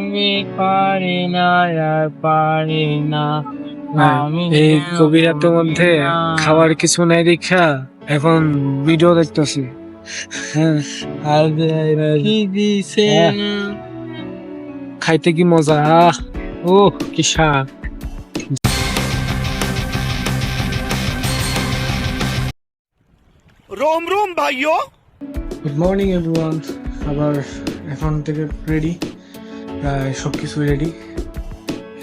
তুমি পারি না আর পারি না আমি এই গভীর রাতের মধ্যে খাবার কিছু নাই দেখা এখন ভিডিও দেখতেছি। হ্যাঁ, আর কি দিছে না খাইতে কি মজা! ও কি স্বাদ! रोम रोम भाइयों। Good morning everyone. আবার এখন থেকে রেডি, প্রায় সব কিছু রেডি।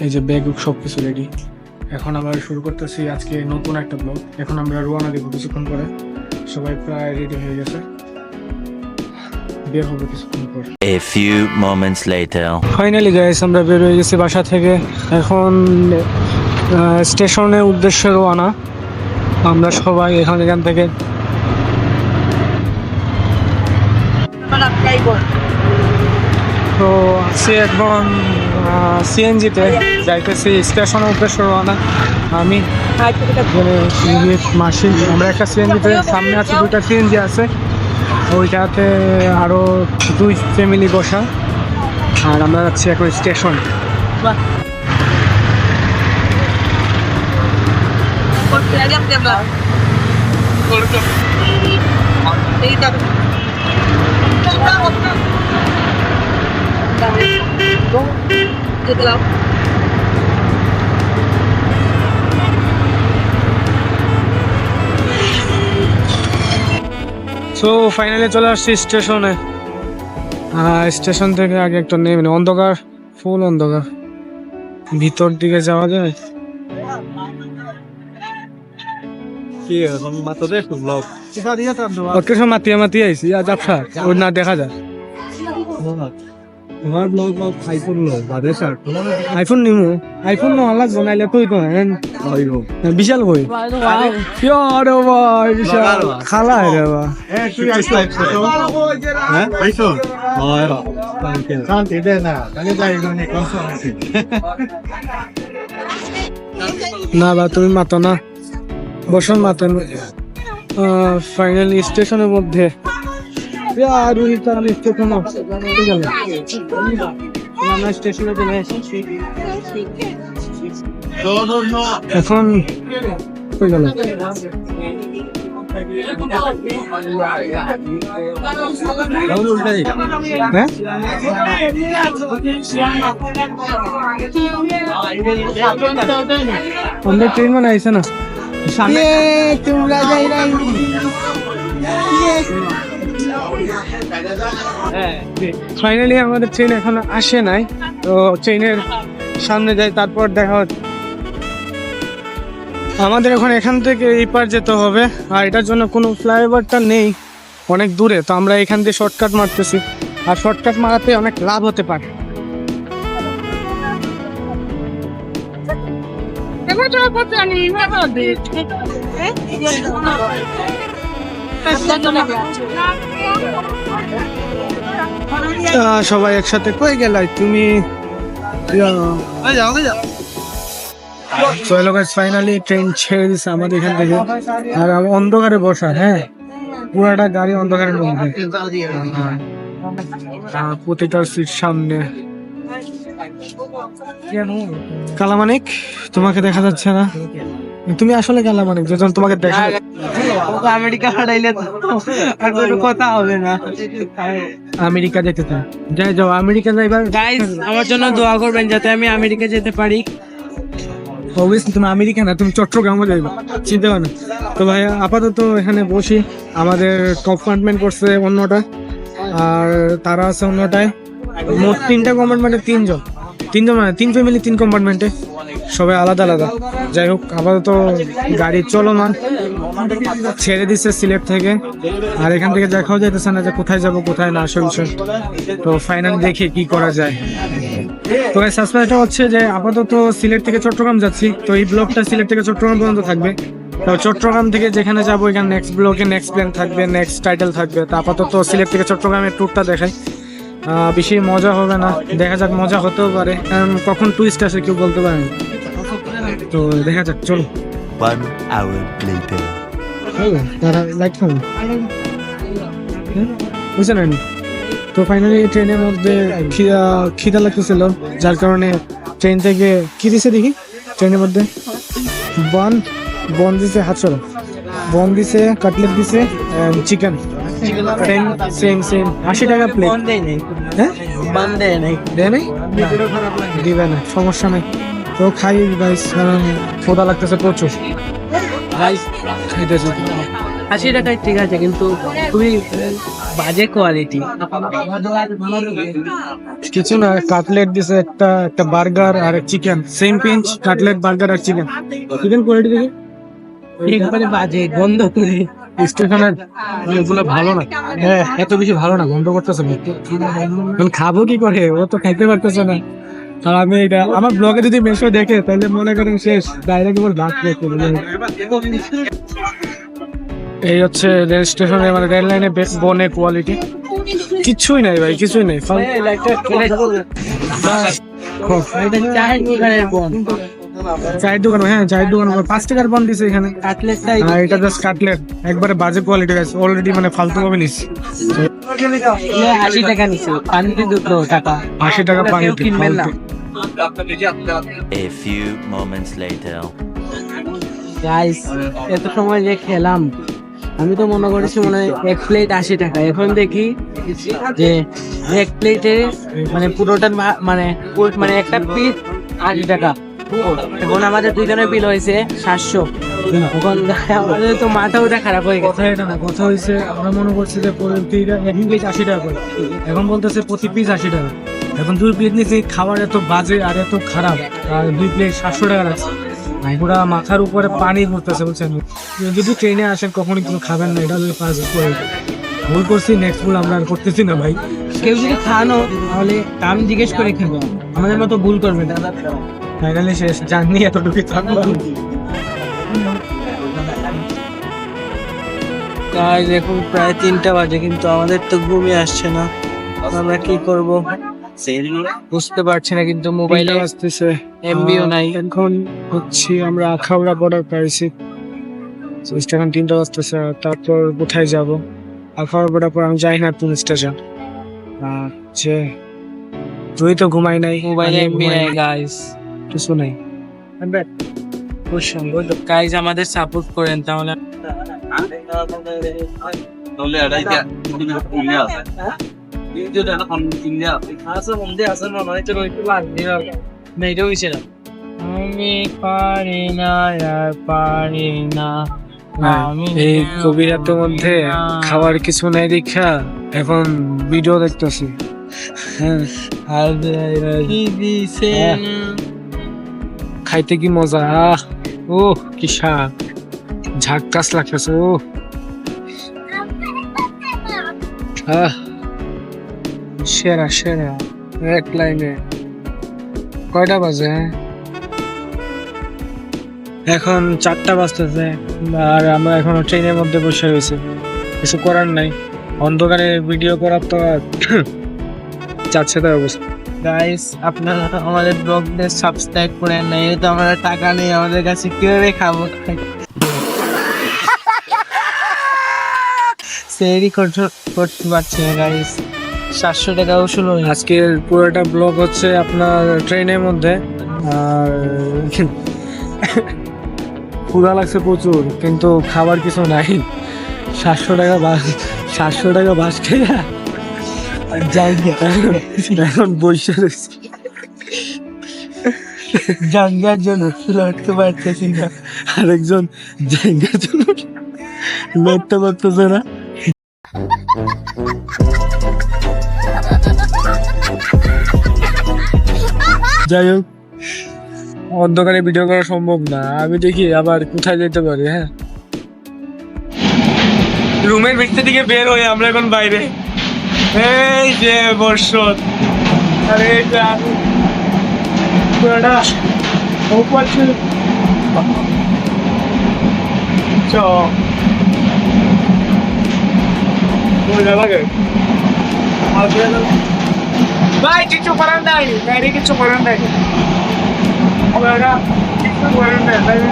এই যে ব্যাগ সব কিছু রেডি। এখন আবার শুরু করতেছি আজকে নতুন একটা ব্লগ। এখন আমরা রওনা দেবো কিছুক্ষণ পরে। সবাই প্রায় রেডি হয়ে গেছে, বের হবো কিছুক্ষণ পর। A few moments later. Finally guys, আমরা বের হয়ে গেছি বাসা থেকে। এখন স্টেশনের উদ্দেশ্যে রওনা। আমরা সবাই এখান থেকে তো আছি এখন সিএনজিতে যাইতেছি স্টেশনের উদ্দেশ্যে রওনা। আমি মাসি, আমরা একটা সিএনজিতে, সামনে আছে দুইটা সিএনজি আছে, ওইটাতে আরো দুই ফ্যামিলি বসা, আর আমরা যাচ্ছি এখন স্টেশন। সো ফাইনালি চলে আসছি স্টেশনে। স্টেশন থেকে আগে একটা নেমে অন্ধকার, ফুল অন্ধকার। ভিতর দিকে যাওয়া যায়? কিছু মাতিয়া মাতিয়া আইসি জাপসা, ওর না দেখা যায়। আইফোন নিমু, আইফোন নো আলাদা বানাইলে তুই তো বিশাল কই আরে ভাই, বিশাল খালা রে বা। না বা তুমি মাতো না, বসন মাতেন। ফাইনালি স্টেশনের মধ্যে এখন কই গেল? আমাদের ট্রেন মানে আইসে না সামনে। ফাইনালি আমাদের ট্রেন এখনো আসে নাই, তো ট্রেনের সামনে যাই, তারপর দেখা হচ্ছে। আমাদের এখন এখান থেকে এই পার যেতে হবে, আর এটার জন্য কোনো ফ্লাইওভারটা নেই, অনেক দূরে। তো আমরা এখান দিয়ে শর্টকাট মারতেছি, আর শর্টকাট মারাতে অনেক লাভ হতে পারে। সবাই একসাথে কই গেলাই তুমি? ফাইনালি ট্রেন ছেড়ে দিচ্ছে আমাদের এখান থেকে, আর অন্ধকারে বসা। হ্যাঁ, পুরাটা গাড়ি অন্ধকারের মধ্যে, প্রতিটা সিট সামনে। কালামানিক, তোমাকে দেখা যাচ্ছে না। তুমি আসলে কালামানিক, যখন তোমাকে দেখা আমেরিকা হারাইলে তো আর কোনো কথা হবে না। আমেরিকা যেতে চাই, যাই যাও আমেরিকা যাইবার। গাইস, আমার জন্য দোয়া করবেন যাতে আমি আমেরিকা যেতে পারি। অবভিয়াসলি তুমি আমেরিকা না, তুমি চট্টগ্রামও যাইবা, চিন্তা করো না। তো ভাই আপাতত এখানে বসি। আমাদের কম্পার্টমেন্ট করছে অন্যটা, আর তারা আছে অন্যটায়। মোট তিনটা কম্পার্টমেন্টে তিনজন মানে তিন ফ্যামিলি, তিন কম্পার্টমেন্টে, সবাই আলাদা আলাদা। যাই হোক, আপাতত গাড়ি চলমান, ছেড়ে দিচ্ছে সিলেট থেকে, আর এখান থেকে দেখাও যাইতেছে না যে কোথায় যাব কোথায় না, আসল বিষয়। তো ফাইনাল দেখি কি করা যায়। তো সাসপেন্সটা হচ্ছে যে আপাতত সিলেট থেকে চট্টগ্রাম যাচ্ছি, তো এই ব্লগটা সিলেট থেকে চট্টগ্রাম পর্যন্ত থাকবে। তো চট্টগ্রাম থেকে যেখানে যাবো, এখানে নেক্সট ব্লগে নেক্সট প্ল্যান থাকবে, নেক্সট টাইটেল থাকবে। তো আপাতত সিলেট থেকে চট্টগ্রামের ট্যুরটা দেখাই। বেশি মজা হবে না, দেখা যাক, মজা হতেও পারে, কারণ কখন টুইস্ট আসে কেউ বলতে পারে না। তো দেখা যাক, চলো। 1 hour later. লাইক বুঝে নেন তো ফাইনালি ট্রেনের মধ্যে খিদা লাগতেছিল, যার কারণে ট্রেন থেকে কি দিছে দেখি ট্রেনের মধ্যে বন দিছে, হাতছড়া বন দিছে, কাটলেট দিছে, চিকেন সেম 80 টাকা প্লেট। হ্যাঁ দেয় নাই, দিবে না, সমস্যা নেই। তো খাই গাইস, কারণ ক্ষুধা লাগতেছে প্রচুর। গাইস খাইতেছে 80 টাকায় ঠিক আছে, কিন্তু খুবই বাজে কোয়ালিটি। কিছু না, কাটলেট দিছে, একটা বার্গার আর chicken, same pinch cutlet, burger আর চিকেন কোয়ালিটি দেখে একবারে বাজে, গন্ধ করে। স্টেশনের এগুলো ভালো না, হ্যাঁ এত বেশি ভালো না, গন্ধ করতেছে। খাবো কি করে, ও তো খাইতে পারতেছে না। আর আমি এটা আমার ব্লগে যদি মেশো দেখে তাহলে মনে করেন শেষ, ডাইরেক্ট এবার ভাত খেতে। এই হচ্ছে রেল স্টেশনে, মানে রেল লাইনে বনে কোয়ালিটি কিছুই নাই ভাই, কিছুই নাই। চায়ের দোকান, হ্যাঁ চায়ের দোকান 5 টাকার বন দিছে এখানে। এটা জাস্ট কাটলেট, একবারে বাজে কোয়ালিটি আছে, অলরেডি মানে ফালতু ভাবে নিচ্ছে। 80 টাকা নিচ্ছে, পানিতে 2 টাকা, 80 টাকা পানি কিনবেন না। A few moments later. Guys এত সময় যে খেলাম, আমি তো মনে করেছি মনে হয় 1 প্লেট 80 টাকা, এখন দেখি যে 1 প্লেটে মানে পুরোটার মানে একটা পিস 80 টাকা। এখন আমাদের দুইজনের বিল হয়েছে 700। এখন আমাদের তো মাথা ওটা খারাপ হয়ে গেছে। কথা হয়েছে, আমরা মনে করছি যে প্রতিটা এক প্লেট 80 টাকা করে, এখন বলতেছে প্রতি পিস 80 টাকা। এখন 2 প্লেট নিয়েছি, খাবার এত বাজে আর এত খারাপ, আর 2 প্লেট 700 টাকা রাখছে। পুরা মাথার উপরে পানি ঘুরতেছে, বুঝছেন। যদি ট্রেনে আসেন কখনই কিছু খাবেন না, এটা যদি ভুল করছি, নেক্সট ভুল আমরা আর করতেছি না ভাই। কেউ যদি খানো তাহলে দাম জিজ্ঞেস করে খাবো, আমাদের মতো ভুল করবে না। ফাইনালি শেষ, জানি এতটুকু থাকলো। গাইস এখন প্রায় 3টা বাজে, কিন্তু আমাদের তো ঘুমই আসছে না, আমরা কি করব বুঝতে পারছি না। কিন্তু মোবাইলে আসতেছে, এমবিও নাই। এখন হচ্ছে আমরা আখাউড়া বর্ডার পাইছি, স্টেশন 3টা বাজতেছে। তারপর কোথায় যাব? আখাউড়া বর্ডার পর আমি যাই না কোন স্টেশন। যে তুই তো ঘুমাই নাই, মোবাইলে এমবি নাই গাইস, কিছু নাই। গাইস আমাদের সাপোর্ট করেন তাহলে। আমি পারি না আর পারি না। এই কবিরাতের মধ্যে খাবার কিছু নাই দেখা এখন ভিডিও দেখতেছি। হ্যাঁ খাইতে কি মজা, ও কি স্বাদ, ঝাক্কাস লাগতেছে। ও সেরা সেরা, এক লাইনে। কয়টা বাজে? এখন 4টা বাজতেছে, আর আমরা এখন ট্রেনের মধ্যে বসে রয়েছি, কিছু করার নাই। অন্ধকারে ভিডিও করার তো যাচ্ছে তাই অবস্থা। গাইস আপনারা আমাদের ব্লগটা সাবস্ক্রাইব করেন না, এই তো আমরা টাকা নেই আমাদের কাছে, কিভাবে খাবো? সেরি করতে পারছি না গাইস, 700 টাকা উসুল। আজকের পুরোটা ব্লগ হচ্ছে আপনার ট্রেনের মধ্যে, আর ক্ষুধা লাগছে প্রচুর, কিন্তু খাবার কিছু নাই। 700 টাকা বাস খেয়ে যাই, এখন বসে রয়েছি জাঙ্গার জন্য লড়তে পারতেছি না, আরেকজন জায়গার জন্য লড়তে পারতেছে না। যাই হোক, অন্ধকারে ভিডিও করা সম্ভব না, আমি দেখি আবার কোথায় যেতে পারি। হ্যাঁ, রুমের ভিতর থেকে বের হয়ে আমরা এখন বাইরে। এই যে বর্ষণ, আরে এটা পুরোটা উপর ছিল। ভাই কিছু করার নাই, বাইরে কিছু করার নাই, কিছু করার নাই, বাইরে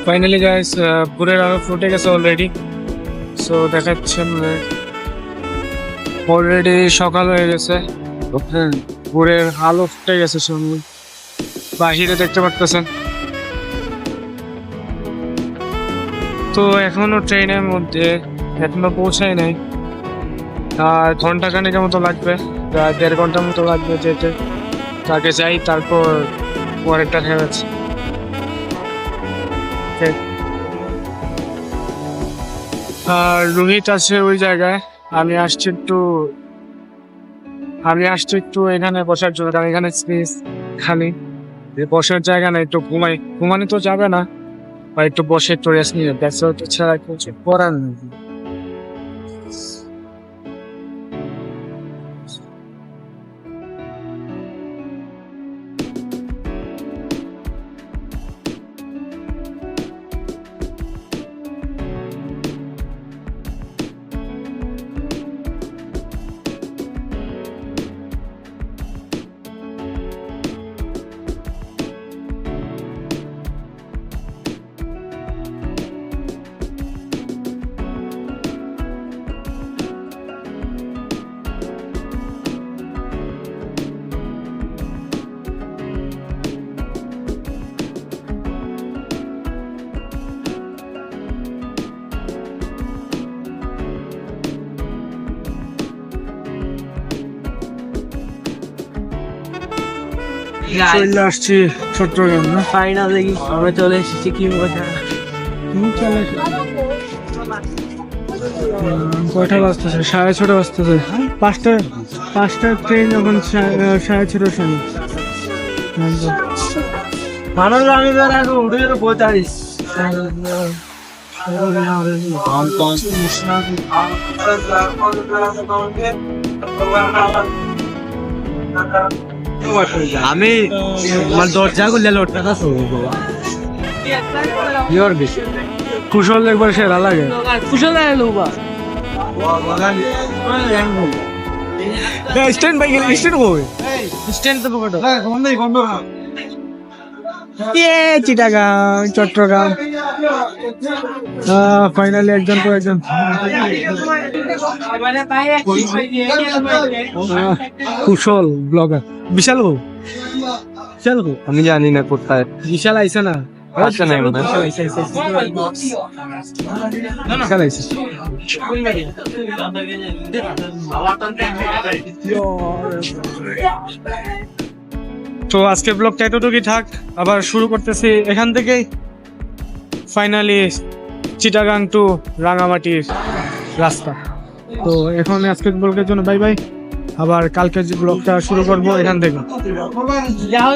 ফাইনালি গাইস ভোরের আলো ফুটে গেছে অলরেডি। সো দেখাচ্ছে অলরেডি সকাল হয়ে গেছে, ভোরের আলো ফুটে গেছে সঙ্গে বাহিরে দেখতে পাচ্ছেন। তো এখনো ট্রেনের মধ্যে, এখনো পৌঁছায় নাই, আর ঘন্টা খানিকের মতো লাগবে, প্রায় 1.5 ঘন্টার মতো লাগবে যেতে। তাকে যাই, তারপর পরেরটা খেয়েছে। আর রোহিত আছে ওই জায়গায়, আমি আসছি একটু এখানে বসার জন্য, কারণ এখানে স্পেস খালি, বসার জায়গা নেই। একটু ঘুমানো তো যাবে না, বা একটু বসে একটু রেস্ট নিয়ে ছাড়া কিছু করার নেই। চলে আসছি চট্টগ্রাম না, ফাইনালি আমরা চলে এসেছি। কি মজা! কয়টা বাজতেছে? 6:30 বাজতেছে। 5টার ট্রেন, এখন 6:30 সময়। মানুষ আমি বের আগে উঠে যেন 45 আমি আমার দরজা খুললে লোটটা না কুশল একবার সেরা লাগে। কুশল লোবা স্ট্যান্ড বাই গেলে স্ট্যান্ড হবে, স্ট্যান্ড তো পকেট চিটাগাং চট্টগ্রাম। ফাইনালি একজন পর একজন। কুশল ব্লগার বিশাল হো, আমি জানি না কোথায় বিশাল আইসে না, আচ্ছা নাই মনে বিশাল আইসে। তো আজকে ব্লগটা এতটুকুই থাক, আবার শুরু করতেছি এখান থেকেই। ফাইনালি চিটাগাং টু রাঙামাটির রাস্তা। তো এখন আজকের ব্লগের জন্য বাই বাই, আবার কালকে যে ব্লগটা শুরু করবো এখান থেকে। যাও